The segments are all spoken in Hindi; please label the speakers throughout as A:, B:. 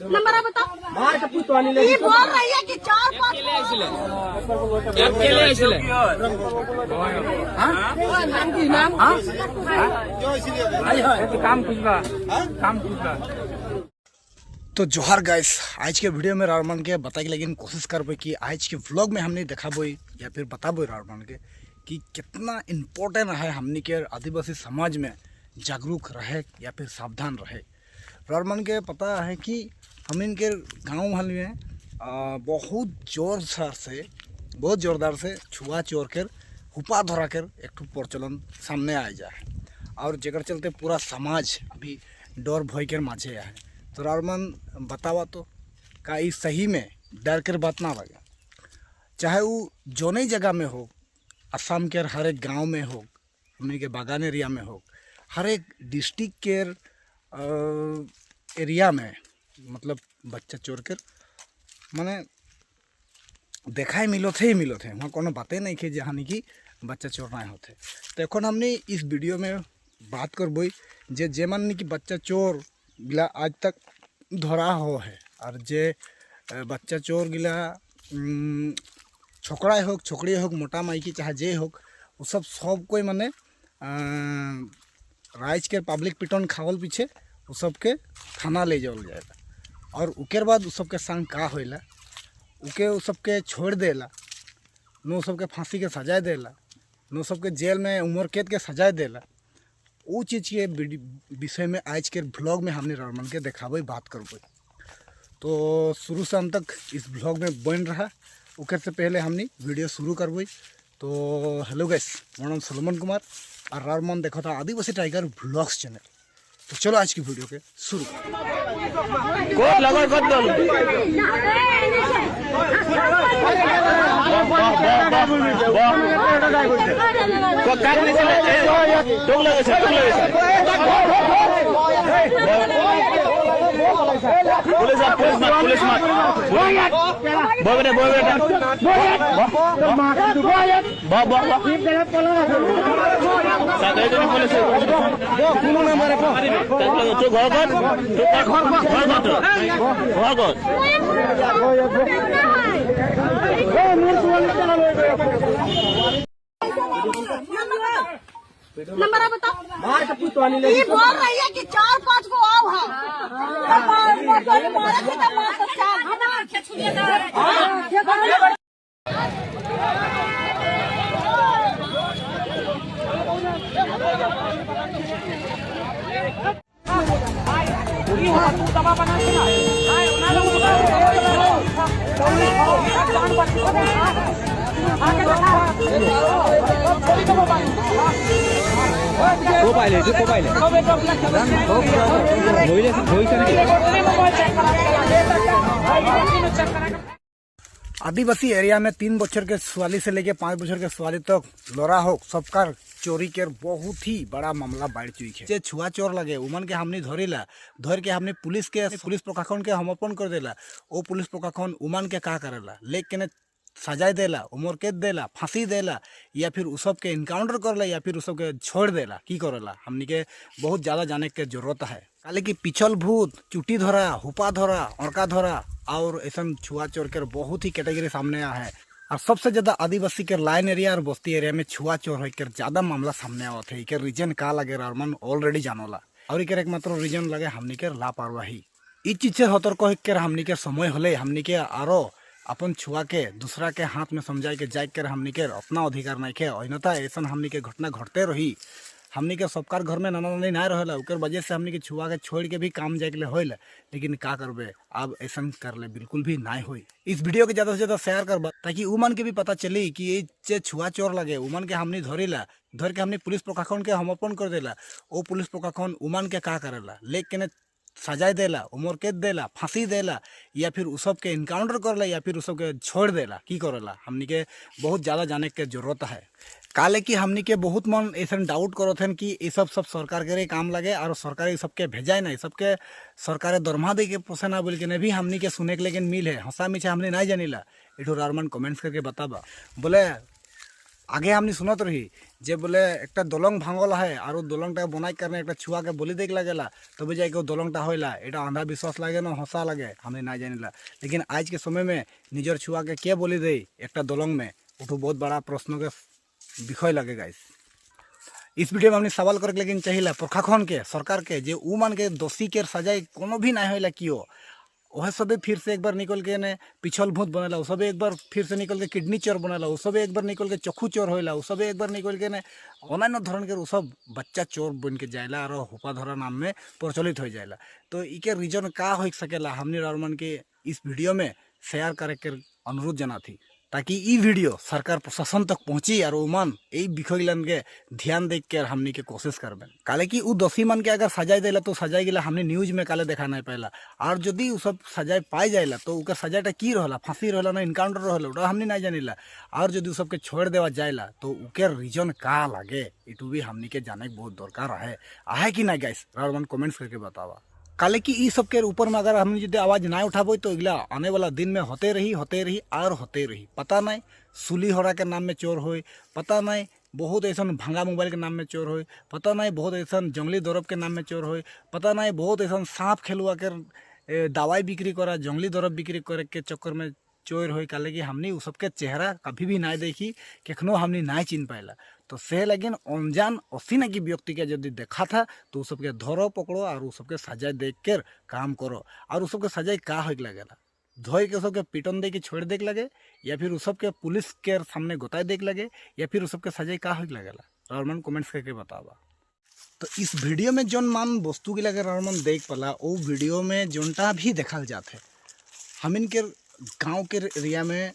A: नंबर बताओ। ये बोल रही है कि 4-5
B: तो जोहार गाइस, आज के वीडियो में रारमान के बताए लेकिन कोशिश कर कि आज के व्लॉग में हमने देखा बोई या फिर बता बोई रारमान के कि कितना इम्पोर्टेंट है हमने के आदिवासी समाज में जागरूक रहे या फिर सावधान रहे। रारमान के पता है कि हम इनके गाँव महल में बहुत जोरदार से छुआ चोर कर हुपा धरा कर एक ठो प्रचलन सामने आ जाए और जगह चलते पूरा समाज अभी डर भय कर माझे है। तो रारमान बतावा तो का इस सही में डर कर बात ना लगे, चाहे वो जोने जगह में हो, असम के हर एक गांव में हो, हमने के बागान एरिया में हो, हर एक डिस्ट्रिक्ट के एरिया में मतलब बच्चा चोर कर माने देखा ही मिलो थे वहाँ कोनो बातें नहीं थे जहाँ की बच्चा चोर ना होते। तो एखन हमने इस वीडियो में बात करबई जे मान की बच्चा चोर गिला आज तक धरा हो है और जे बच्चा चोर गिला छोकरा होक छोकरी होक मोटा माइकी चाहे जे होक वो सब कोई माने राइज के पब्लिक पिटन खावल पीछे वो सबके थाना ले जावल जाएगा और उकेर बाद उस सबके संग का होइला उके उस सबके छोड़ देला, नो सबके फांसी के सजाए देला, नो सबके जेल में उम्र कैद के सजाए देला। वो चीज़ के विषय में आज के ब्लॉग में हमने रारमान के देखाबे बात करबे। तो शुरू से अंत तक इस ब्लॉग में बन रहा उकर से पहले हमने वीडियो शुरू करबे। तो हेलो गाइस, मेरा नाम सलमान कुमार और रारमान देखो था आदिवासी टाइगर ब्लॉग्स चैनल। तो चलो आज की वीडियो के शुरू
A: नंबर बताओ। ये बोल रही है कि 4-5 को आओ
B: आदिवासी एरिया में 3 बच्चर के सवाली से लेके 5 बच्चर के सवाली तक लोरा हो सबका चोरी के बहुत ही बड़ा मामला बढ़ चुकी है। जे छुआ चोर लगे उमन के हमने धर के हमने पुलिस प्रशासन के हम अपन कर देला। वो पुलिस प्रशासन उमन के का करेला लेकिन सजाए देला, उम्र कैद देला, फांसी देला या फिर उस सब के इनकाउंटर करला या फिर उस सब के छोड़ देला की करेला हमनी के बहुत ज़्यादा जाने के जरूरत है। काले कि पिछल भूत, चुटी धरा, हुपा धरा, औरका धरा और ऐसा छुआ चोर के बहुत ही कैटेगरी सामने आया है। और सबसे ज़्यादा आदिवासी के लाइन एरिया और बस्ती एरिया में छुआ चोर होकर ज़्यादा मामला सामने आवत है। इके रीजन का लगे रारमान ऑलरेडी जानोला और इके एकमात्र रीजन लगे हमनी के लापरवाही। इस चीज़ से सतर्क होकर हमनी के समय होले हमनी के आरो अपन छुआ के दूसरा के हाथ में समझाए के जाए कर हमनी के अपना अधिकार नहीं के अन्यथा ऐसा हमनी के घटना घटते रही। हमनी के सबकार घर में नाना नानी ना रहेला उकर वजह से हमनी के छुआ के छोड़ के भी काम जाए के लिए होइल, लेकिन का करबे अब ऐसा कर ले बिल्कुल भी ना होई। इस वीडियो के ज़्यादा से ज़्यादा शेयर करबा ताकि उमन के भी पता चली कि ये जे छुआ चोर लगे उमन के हमनी धर के हमनी पुलिस प्रशासन के हम अपन कर देला। वो पुलिस प्रशासन उमन के का करेला लेकिन सजाए देला, उम्र कैद देला, फांसी देला या फिर उस सब के इनकाउंटर करला या फिर उस सब के छोड़ देला की करेला हमनी के बहुत ज़्यादा जाने के जरूरत है। काले कि हमनी के बहुत मन ऐसा डाउट करो थे कि ये सब सरकार के काम लगे और सरकार ये सबके भेजाए नहीं, सबके सरकार दरमा दे के पोसे ना बोल के भी हमनी के सुने के लेकिन मिल है हंसा मिछा हमने नहीं जानिला। एठो रारमान कमेंट्स करके बताबा बोले आगे हमने सुनत रही जे बोले एक दलंग भांगल है और दलंगटा बनाई करने एक छुआ के बोली देख लगेला तब जाके दलंगटा होला। एटा अंधविश्वास लगे ना हंसा लगे हमने ना जानिला। लेकिन आज के समय में निजर छुआ के क्या बोली दे एक दलंग में उठो बहुत बड़ा प्रश्न के विषय लगे गाइस। इस वीडियो में हमने सवाल करके लेकिन चाहिए प्रशासन के सरकार के जे उ मान के दोषी के सजाए कोनो भी ना होला क्यों वह सबे फिर से एक बार निकल के ने पिछल भूत बनेला, वो सब एक बार फिर से निकल के किडनी चोर बनेला, वो सब एक बार निकल के चक्षु चोर होला, वो सब एक बार निकल के ने अन्य धरण के वो सब बच्चा चोर बन के जाएला और होपा धरा नाम में प्रचलित हो जाएला। तो इके रीजन का हो सकेला हमने रारमन के इस वीडियो में शेयर करे के अनुरोध जना थी ताकि ई वीडियो सरकार प्रशासन तक पहुंची और उमन यही विषय के ध्यान देख के हमनी के कोशिश करबे। काले कि उ दोषी मन के अगर सजाए देला तो सजाए गिला हमने न्यूज में काले देखा नहीं पाला और यदि उ सब सजाए पाई जाएला तो उनका सजाटा की रहला फांसी रहला ना इनकाउंटर रहला उड़ा हमने नहीं जानिला। और यदि सबके छोड़ देवा जाएला तो उके रीजन का लगे इटू भी हमनी के जाने के बहुत दरकार है कि नहीं गाइस रारमन कमेंट्स करके बतावा। काले कि ई सब के ऊपर में अगर हमने यदि आवाज़ ना उठाबो तो अगला आने वाला दिन में होते रही और होते रही। पता नहीं सुली होरा के नाम में चोर हो, पता नहीं बहुत ऐसा भंगा मोबाइल के नाम में चोर हो, पता नहीं बहुत ऐसा जंगली दौरब के नाम में चोर हो, पता नहीं बहुत ऐसा सांप खेलुआ के दवाई बिक्री करा जंगली दौरब बिक्री करे के चक्कर में चोर हो। काले कि हमने उ सबके चेहरा कभी भी ना देखी केखनो हमने ना चिन्ह पाला। तो से लेकिन अनजान असीना की व्यक्ति के यदि देखा था तो उ सबके धरो पकड़ो और उ सबके सजाए देख कर काम करो। और उ सबके सजाए का हो लगेला धोई के सबके पिटन दे के छोड़ देख लगे या फिर उ सबके पुलिस के सामने गोताए देख लगे या फिर उ सबके सजाए का हो लगेला रारमन कमेंट्स करके बतावा। तो इस वीडियो में जोन मान वस्तु के लगे रारमन देख पाला वो वीडियो में जोनटा भी देखल जाते हम इनके गाँव के एरिया में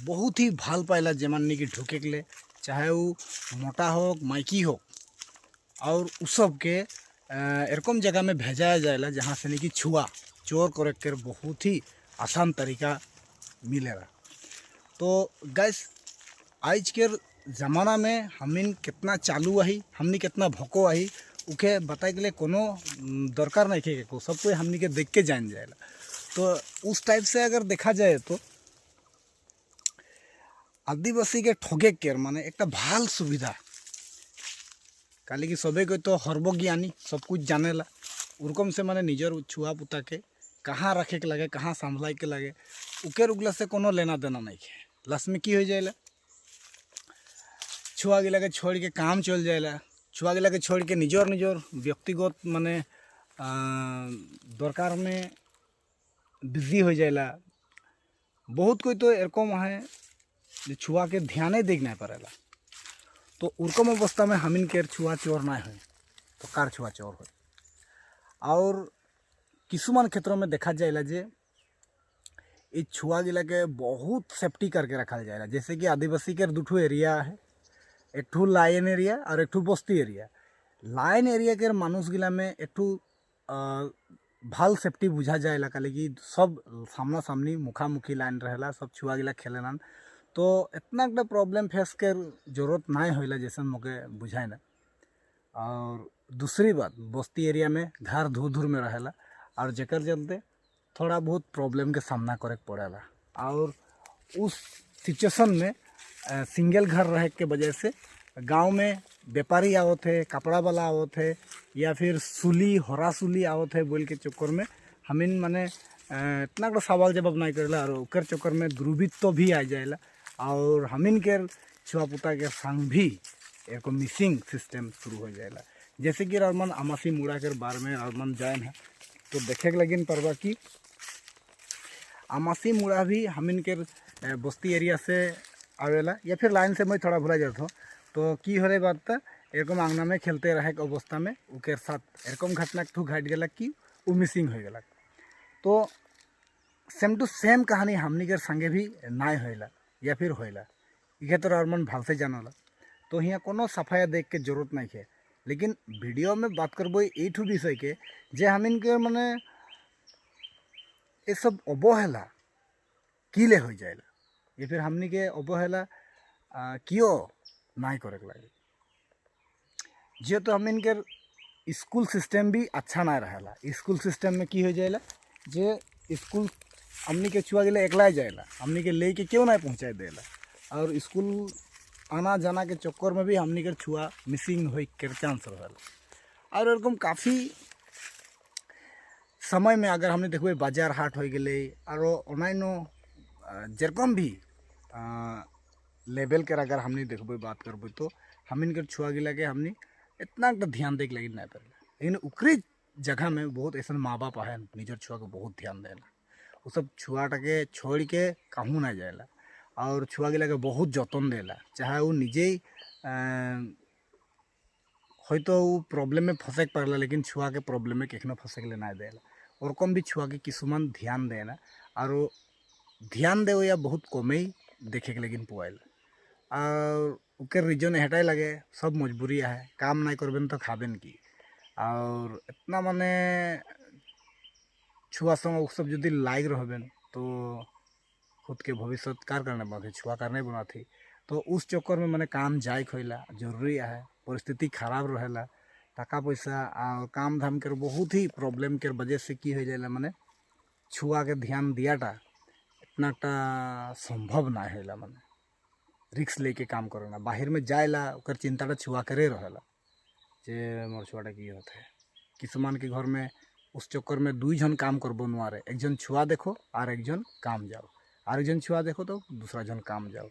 B: बहुत ही भाल पाला जमानी की ढुके के लिए चाहे वो मोटा हो माइकी हो और उस सब के एरकम जगह में भेजाया जाएला जहाँ से नहीं कि छुआ चोर करे कर बहुत ही आसान तरीका मिलेगा। तो गैस आज के ज़माना में हमिन कितना चालू आई हमनी कितना भोको आई उके बताए के लिए कोनो दरकार नहीं है को सब कोई हमनी के देख के जान जाएगा। तो उस टाइप से अगर देखा जाए तो आदिवासी के ठगे केर माने एक भाल सुविधा काली की सबे को तो हर्बज्ञानी सब कुछ जानेला उरकम से माने निजर छुआ पुता के कहाँ रखे के लगे कहाँ संभलाए के लगे उकेर उगला से कोनो लेना देना नहीं है। लास्ट में की हो जाएला छुआ गिला के छोड़ के काम चल जाएला छुआ गिला के छोड़ के निजर व्यक्तिगत माने दरकार में बिजी हो जाएला। बहुत कोई तो एरकम है जो छुआ के ध्यान देख नहीं पारेला तो उरकम अवस्था में हमिन के छुआ चोर ना हो तो कार छुआ चोर हो। और किसुमान क्षेत्रों में देखा जाएला जे ये छुआ गिला के बहुत सेफ्टी करके रखा जाएला। जैसे कि आदिवासी के दुठो एरिया है एक ठू लाइन एरिया और एक ठू बस्ती एरिया। लाइन एरिया के मानुष गिला में एक ठू भाल सेफ्टी बुझा जाएला काले कि सब सामना सामनी मुखामुखी लाइन रहेला सब छुआ गिला खेलेलन तो इतना एक प्रॉब्लम फेस के जरूरत ना होला जैसे मोके बुझाए ना। और दूसरी बात बस्ती एरिया में घर धूर धूर में रहेला और जेकर चलते थोड़ा बहुत प्रॉब्लम के सामना करे पड़ेला। और उस सिचुएशन में सिंगल घर रहे के वजह से गांव में व्यापारी आवत है कपड़ा वाला आवत है या फिर सुली हरा सुली आवत है बोल के चक्कर में हमिन माने इतना का सवाल जवाब नहीं करेला और ओकर चक्कर में दुर्बृत्त तो भी आ जाएला और हमिन के छुआ पुता के संग भी एक मिसिंग सिस्टम शुरू हो जाएला। जैसे कि रारमन आमासी मुड़ा के बारे में रारमन जाए है तो देखे के लगिन परवा कि आमासी मुड़ा भी हमिन के बस्ती एरिया से आवेला या फिर लाइन से मैं थोड़ा भुला जाता हूँ। तो की हो रही बात था एरकम आंगना में खेलते रहे अवस्था में उकेर साथ एरकम घटना ठू घट गला कि वो मिसिंग हो गला। तो सेम टू सेम कहानी हमनी के संगे भी नाय होइला या फिर होइला इके तो रारमन भाल से जानला। तो यहाँ कोनो सफाया देख के जरूरत नहीं है लेकिन वीडियो में बात करबो ये ठू विषय के जे हमिन के माने ये सब अवहेला किले हो जाएला या फिर हमनी के अवहेला क्यों नाई करे लगे जेहेतु हम इनके स्कूल सिस्टम भी अच्छा ना रहेला। स्कूल सिस्टम में की हो जाएला जे स्कूल हमनी के छुआ गिला एकला जाएला, हमनी के ले के क्यों ना पहुँचाए देला, और स्कूल आना जाना के चक्कर में भी हमनी के छुआ मिसिंग हो के चांस रहेला। और एरकम काफ़ी समय में अगर हमने देखो बाजार हाट हो गए और ऑनलाइनो जेरकम भी लेवल के अगर हमने देखो बात करबो तो हम इनके छुआ गिला के हमने इतना ध्यान दे लगे ना पड़ेगा। लेकिन उकरी जगह में बहुत ऐसा माँ बाप है निजर छुआ को बहुत ध्यान देना, वो सब छुआटा के छोड़ के कहूँ ना जाएला और छुआ गिला के बहुत जतन देला, चाहे वो निजे हयतो प्रॉब्लम में फंसे पड़ेला लेकिन छुआ के प्रॉब्लम में कखनो फंसे के ना देला। और कम भी छुआ के किसुमान ध्यान देना और ध्यान दे या बहुत कमे देखे के लेकिन पुआला। और उके रीजन हेटाई लगे सब मजबूरी है, काम नहीं करबेन तो खाबेन की। और इतना माने छुआ संग सब जदि लाइक रहबेन तो खुद के भविष्य कार करने बात छुआ करने बना थी, तो उस चक्कर में मैंने काम जाए खोला जरूरी है। परिस्थिति खराब रहेला, टाका पैसा और काम धाम के बहुत ही प्रॉब्लम के वजह से की हो जाएला मैंने छुआ के ध्यान दियाटा इतनाटा संभव ना है। मैंने रिक्स लेके काम करना बाहर में जाएला ओकर चिंताटा छुआ करे रहेला जे मोर छुआटा की होता है। किसमान के घर में उस चक्कर में दुई जन काम करबो नुआरे, एक जन छुआ देखो और एक जन काम जाओ, और एक जन छुआ देखो तो दूसरा जन काम जाओ।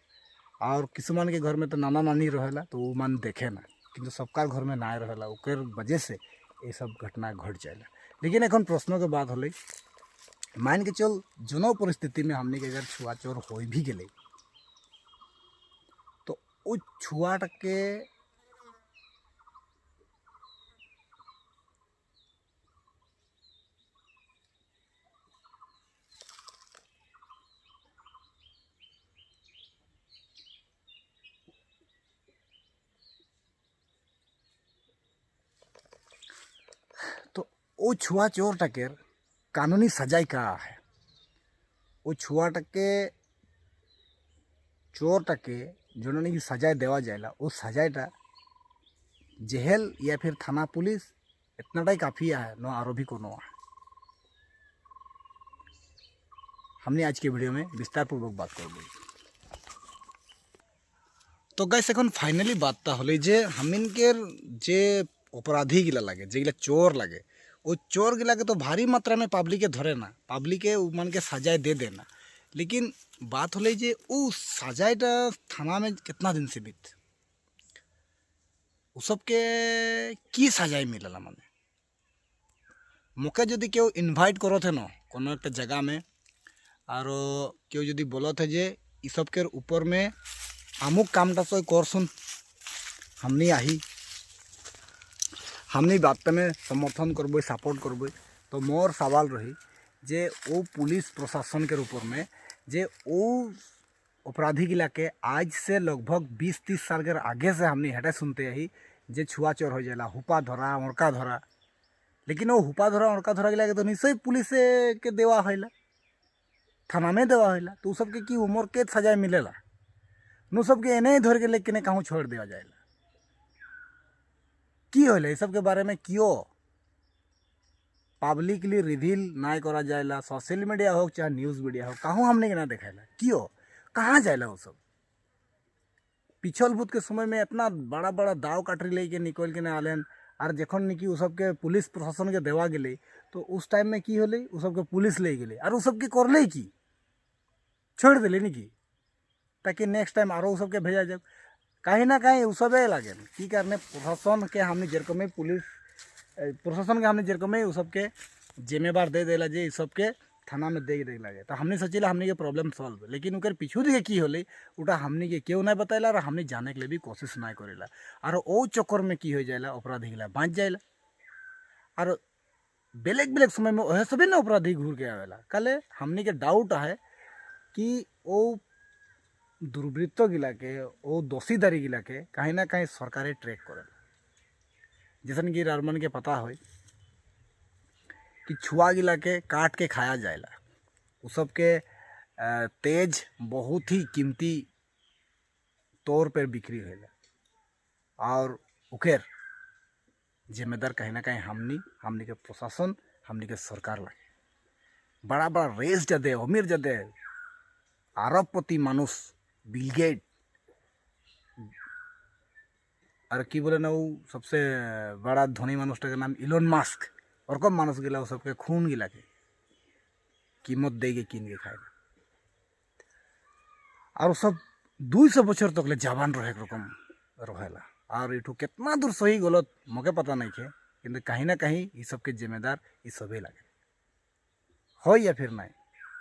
B: और किसमान के घर में तो नाना नानी रहेला तो वो मन देखे ना, किंतु सबका घर में ना रहेला ओकर वजह से ये सब घटना घट जाएला। लेकिन एखन प्रश्नों के बात होले मान के चल जुनो परिस्थिति में हमने के अगर छुआ चोर हो भी गए तो वो छुआट के तो वो छुआ चोर टकेर कानूनी सजाई का है। वो छुआ टके चोर टके जो की सजाए देवा जाएला वो सजाएटा जेल या फिर थाना पुलिस इतनाटाई काफ़ी है, नो आरो भी कोनो है। हमने आज के वीडियो में विस्तार पूर्वक बात कर दी। तो गाइस एखन फाइनली बात होले जे हमिन के जे अपराधी गिला लगे जे गिला चोर लगे वो चोर गिला के तो भारी मात्रा में पब्लिक के धरे ना, पब्लिक के मन के सजाए दे देना। लेकिन बात होले जे वो सजाएटा थाना में कितना दिन से बीत वो सबके की सजाए मिलला। माने मुके जदि क्यों इनवाइट करो थे न कोनो एक जगह में और क्यों जदि बोलो थे जे इ सब के ऊपर में अमुक कामटा तो कर सुन हमनी आही हमनी बात में समर्थन करबो सपोर्ट करबो, तो मोर सवाल रही जे वो पुलिस प्रशासन के ऊपर में जे वो अपराधी गिला के आज से लगभग 20-30 साल के आगे से हमने हटे सुनते ही जे छुआ चोर हो जाएला हुपा धरा उड़का धरा। लेकिन वो हुपा धरा उड़का धरा गिला के तो निश्चय पुलिस के देवा होला थाना में देवा होला, तो सबके की उम्र के सजाए मिलेला नु सबके एने धर के लेकिन कहूँ छोड़ देवा जाएला की होला। ये सब के बारे में क्यों पब्लिकली रिवील ना करा जाएला, सोशल मीडिया हो चाहे न्यूज़ मीडिया हो कहूँ हमने के ना देखाला क्यों कहाँ जाएला। वो सब पिछल भूत के समय में इतना बड़ा बड़ा दाव काटरी लेके निकल के ना आलन और जखन निकी वो सबके पुलिस प्रशासन के देवा गए तो उस टाइम में की होले वो सबके पुलिस ले गए और वो सबके करले की छोड़ दिले निकी ताकि नेक्स्ट टाइम आरो सबके भेजा जाए। कहीं ना कहीं उ सबे लगे की करने प्रशासन के हमने जेरकम पुलिस प्रशासन के हमने जेरकम उ सबके जिम्मेवार दे देला जे सबके थाना में दे लगे, तो हमने सोचिला हमने के प्रॉब्लम सॉल्व। लेकिन उनके पीछू दिखे की होले उटा हमने के क्यों नहीं बताइला और हमने जाने के लिए भी कोशिश नहीं करेला और वो चक्कर में की हो जाएला अपराधी गिला बाँच जाएला और बेलेग बेलेग समय में वह सभी ना अपराधी घूर के आवेला। कल हमने के डाउट है कि वो दुर्वृत्त गिला के वो दोषीदारी गिला के कहीं ना कहीं सरकारें ट्रैक करेला। जैसन कि रारमन के पता हो कि छुआ गिला के काट के खाया जाएला, वो सबके तेज बहुत ही कीमती तौर पर बिक्री होला। और उकेर जिम्मेदार कहीं ना कहीं हमनी के प्रशासन हमनी के सरकार लगे। बड़ा बड़ा रेस जदे अमीर जदे अरबपति मानुष बिल गेट और की बोले ना वो सबसे बड़ा धनी मानुषटा के नाम इलोन मास्क और कम मानुष गिला वो सबके खून गिला के कीमत देगे किन के खाए और सब 200 बछर तक ले जवान रहे रकम रहेला। और इठू कितना दूर सही गलत मके पता नहीं थे, किंतु कहीं ना कहीं ये सबके जिम्मेदार ये सभी लगे हो या फिर नहीं।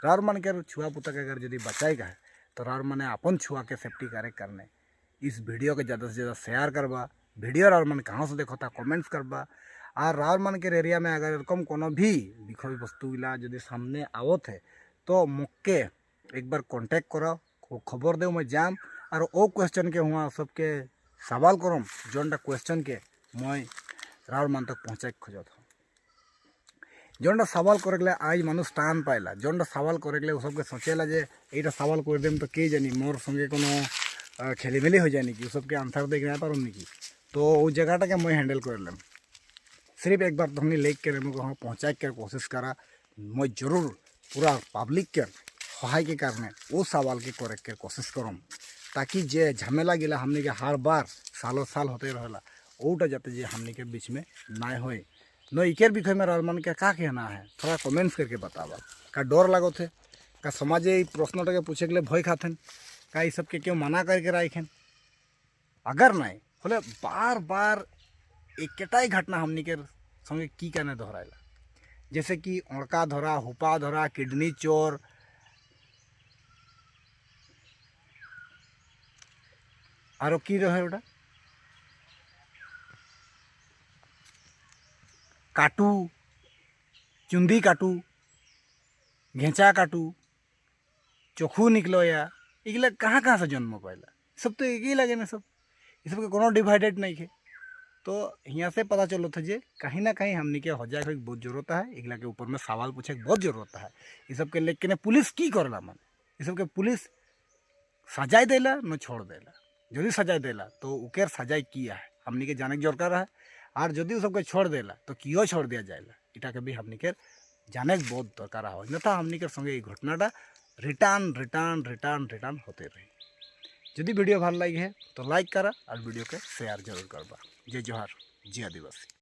B: रार मन के छुआ पुता के अगर यदि बचाएगा है तो रार मने अपन छुआ के सेफ्टी कार्य करने इस वीडियो के ज़्यादा से ज़्यादा शेयर करबा। वीडियो रार मन कहाँ से देखो था कमेंट्स करबा। और रार मन के एरिया में अगर एरकम कोनो भी विषय वस्तु गिला यदि सामने आवत है तो मुक्के एक बार कांटेक्ट करो, खबर दे मैं जाम और वो क्वेश्चन के हुआ सबके सवाल करम जोनटा क्वेश्चन के मैं रार मन तक पहुँचा खोजत हूँ। जोनटा सवाल करे आज मानुष टान पाइला, जोनटा सवाल करे सबके सोचेला जे एटा सवाल कर देम तो के जानी मोर संगे कोनो खेलीमेली हो जाए कि सबके आंसर देख ना पारूँ कि तो वो जगहटा के मैं हैंडल कर लेम। सिर्फ एक बार तो हमने लेक के वहाँ पहुँचा कर कोशिश करा मैं जरूर पूरा पब्लिक के सहाय के कारण वो सवाल के करे के कोशिश करम ताकि जे झमेला गिला हमने के हर बार सालों साल होते रहेला ओटा जाते जे हमने के बीच में ना हो न इकेर विषय में मन के का कहना है थोड़ा कमेंट्स करके बतावा। का डर लगो थे का समाजे प्रश्नटा के पूछे के लिए भय खाथन का सब के क्यों मना करके राखें अगर नहीं बोले बार बार एकटाई घटना हमनी के संगे की कहने दोहराइला जैसे कि अड़का धरा हुपा धरा किडनी चोर आरो की रहे ओटा काटू चुंदी काटू घेचा काटू चोखू निकलो या इगला कहाँ से जन्म पाइला सब तो एक ही लगे ना सब ये सब के कोनो डिवाइडेड नहीं है। तो यहाँ से पता चलो था जे कहीं ना कहीं हमने के हजाक की बहुत जरूरत है, इगला के ऊपर में सवाल पूछे की बहुत जरूरत है। ये सब के लेकिन पुलिस की करला मन ये सब के पुलिस सजाई देला न छोड़ देला। यदि सजाई देला तो उकेर सजाई किया है हमने के जाने की दरकार है और यदि सबके छोड़ देला तो क्यों छोड़ दिया जाएगा इटा के भी हमने के जाने के बहुत दरकार है। न था हमने के संगे घटनाटा रिटर्न रिटर्न रिटर्न रिटर्न होते रही। यदि वीडियो भल लगे है तो लाइक करा और वीडियो के शेयर जरूर करबा। जय जोहार, जय आदिवासी।